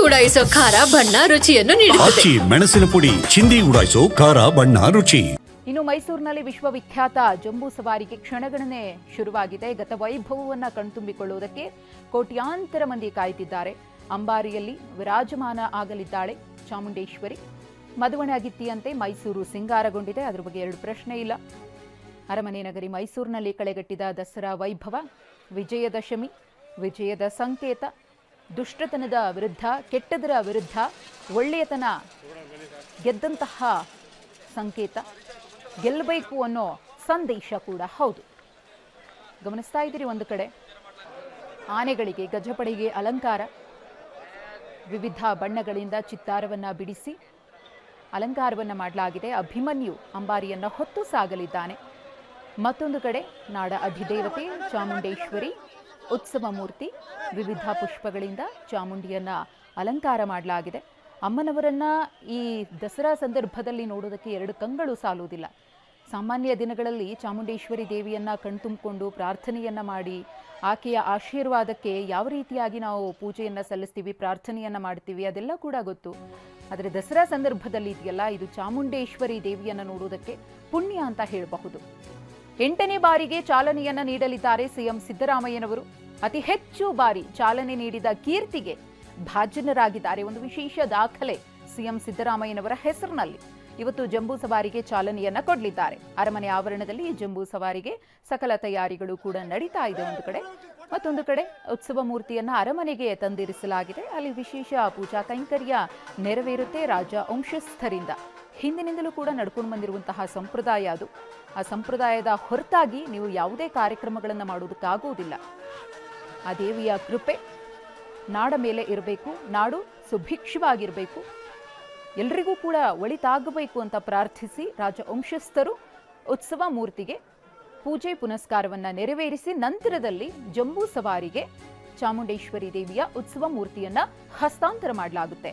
ಉಡಾಯಿಸೋ ಖಾರ ಬಣ್ಣ ರುಚಿಯನ್ನು ನೀಡುತ್ತದೆ. ಮೆಣಸಿನ ಪುಡಿ ಚಿಂದಿ ಉಡಾಯಿಸೋ ಖಾರ ಬಣ್ಣ ರುಚಿ. ಇನ್ನು ಮೈಸೂರಿನಲ್ಲಿ ವಿಶ್ವವಿಖ್ಯಾತ ಜಂಬೂ ಸವಾರಿಗೆ ಕ್ಷಣಗಣನೆ ಶುರುವಾಗಿದೆ. ಗತ ವೈಭವವನ್ನು ಕಣ್ತುಂಬಿಕೊಳ್ಳುವುದಕ್ಕೆ ಕೋಟ್ಯಾಂತರ ಮಂದಿ ಕಾಯುತ್ತಿದ್ದಾರೆ. ಅಂಬಾರಿಯಲ್ಲಿ ವಿರಾಜಮಾನ ಆಗಲಿದ್ದಾಳೆ ಚಾಮುಂಡೇಶ್ವರಿ. ಮದುವಣಗಿತ್ತಿಯಂತೆ ಮೈಸೂರು ಸಿಂಗಾರಗೊಂಡಿದೆ, ಅದರ ಬಗ್ಗೆ ಎರಡು ಪ್ರಶ್ನೆ ಇಲ್ಲ. ಅರಮನೆ ನಗರಿ ಮೈಸೂರಿನಲ್ಲಿ ಕಳೆಗಟ್ಟಿದ ದಸರಾ ವೈಭವ, ವಿಜಯದಶಮಿ, ವಿಜಯದ ಸಂಕೇತ, ದುಷ್ಟತನದ ವಿರುದ್ಧ, ಕೆಟ್ಟದರ ವಿರುದ್ಧ ಒಳ್ಳೆಯತನ ಗೆದ್ದಂತಹ ಸಂಕೇತ, ಗೆಲ್ಲಬೇಕು ಅನ್ನೋ ಸಂದೇಶ ಕೂಡ ಹೌದು. ಗಮನಿಸ್ತಾ ಇದ್ದೀರಿ, ಒಂದು ಕಡೆ ಆನೆಗಳಿಗೆ, ಗಜಪಡೆಗೆ ಅಲಂಕಾರ, ವಿವಿಧ ಬಣ್ಣಗಳಿಂದ ಚಿತ್ತಾರವನ್ನು ಬಿಡಿಸಿ ಅಲಂಕಾರವನ್ನು ಮಾಡಲಾಗಿದೆ. ಅಭಿಮನ್ಯು ಅಂಬಾರಿಯನ್ನು ಹೊತ್ತು ಸಾಗಲಿದ್ದಾನೆ. ಮತ್ತೊಂದು ಕಡೆ ನಾಡ ಅಧಿದೇವತೆ ಚಾಮುಂಡೇಶ್ವರಿ ಉತ್ಸವ ಮೂರ್ತಿ, ವಿವಿಧ ಪುಷ್ಪಗಳಿಂದ ಚಾಮುಂಡಿಯನ್ನ ಅಲಂಕಾರ ಮಾಡಲಾಗಿದೆ. ಅಮ್ಮನವರನ್ನ ಈ ದಸರಾ ಸಂದರ್ಭದಲ್ಲಿ ನೋಡೋದಕ್ಕೆ ಎರಡು ಕಂಗಳು ಸಾಲುವುದಿಲ್ಲ. ಸಾಮಾನ್ಯ ದಿನಗಳಲ್ಲಿ ಚಾಮುಂಡೇಶ್ವರಿ ದೇವಿಯನ್ನ ಕಣ್ತುಂಬಿಕೊಂಡು ಪ್ರಾರ್ಥನೆಯನ್ನ ಮಾಡಿ ಆಕೆಯ ಆಶೀರ್ವಾದಕ್ಕೆ ಯಾವ ರೀತಿಯಾಗಿ ನಾವು ಪೂಜೆಯನ್ನು ಸಲ್ಲಿಸ್ತೀವಿ, ಪ್ರಾರ್ಥನೆಯನ್ನು ಮಾಡ್ತೀವಿ, ಅದೆಲ್ಲ ಕೂಡ ಗೊತ್ತು. ಆದರೆ ದಸರಾ ಸಂದರ್ಭದಲ್ಲಿ ಇದೆಯಲ್ಲ, ಇದು ಚಾಮುಂಡೇಶ್ವರಿ ದೇವಿಯನ್ನು ನೋಡುವುದಕ್ಕೆ ಪುಣ್ಯ ಅಂತ ಹೇಳಬಹುದು. 8ನೇ ಬಾರಿಗೆ ಚಾಲನೆಯನ್ನ ನೀಡಲಿದ್ದಾರೆ ಸಿಎಂ ಸಿದ್ದರಾಮಯ್ಯನವರು. ಅತಿ ಹೆಚ್ಚು ಬಾರಿ ಚಾಲನೆ ನೀಡಿದ ಕೀರ್ತಿಗೆ ಭಾಜನರಾಗಿದ್ದಾರೆ. ಒಂದು ವಿಶೇಷ ದಾಖಲೆ ಸಿಎಂ ಸಿದ್ದರಾಮಯ್ಯನವರ ಹೆಸರಿನಲ್ಲಿ. ಇವತ್ತು ಜಂಬೂ ಸವಾರಿಗೆ ಚಾಲನೆಯನ್ನ ಕೊಡಲಿದ್ದಾರೆ. ಅರಮನೆ ಆವರಣದಲ್ಲಿ ಜಂಬೂ ಸವಾರಿಗೆ ಸಕಲ ತಯಾರಿಗಳು ಕೂಡ ನಡೀತಾ ಇದೆ ಒಂದು ಕಡೆ. ಮತ್ತೊಂದು ಕಡೆ ಉತ್ಸವ ಮೂರ್ತಿಯನ್ನ ಅರಮನೆಗೆ ತಂದಿರಿಸಲಾಗಿದೆ. ಅಲ್ಲಿ ವಿಶೇಷ ಪೂಜಾ ಕೈಂಕರ್ಯ ನೆರವೇರುತ್ತೆ ರಾಜ ವಂಶಸ್ಥರಿಂದ. ಹಿಂದಿನಿಂದಲೂ ಕೂಡ ನಡ್ಕೊಂಡು ಬಂದಿರುವಂತಹ ಸಂಪ್ರದಾಯ ಅದು. ಆ ಸಂಪ್ರದಾಯದ ಹೊರತಾಗಿ ನೀವು ಯಾವುದೇ ಕಾರ್ಯಕ್ರಮಗಳನ್ನು ಮಾಡೋದಕ್ಕಾಗುವುದಿಲ್ಲ. ಆ ದೇವಿಯ ಕೃಪೆ ನಾಡ ಮೇಲೆ ಇರಬೇಕು, ನಾಡು ಸುಭಿಕ್ಷವಾಗಿರಬೇಕು, ಎಲ್ರಿಗೂ ಕೂಡ ಒಳಿತಾಗಬೇಕು ಅಂತ ಪ್ರಾರ್ಥಿಸಿ ರಾಜವಂಶಸ್ಥರು ಉತ್ಸವ ಮೂರ್ತಿಗೆ ಪೂಜೆ ಪುನಸ್ಕಾರವನ್ನು ನೆರವೇರಿಸಿ ನಂತರದಲ್ಲಿ ಜಂಬೂ ಸವಾರಿಗೆ ಚಾಮುಂಡೇಶ್ವರಿ ದೇವಿಯ ಉತ್ಸವ ಮೂರ್ತಿಯನ್ನ ಹಸ್ತಾಂತರ ಮಾಡಲಾಗುತ್ತೆ.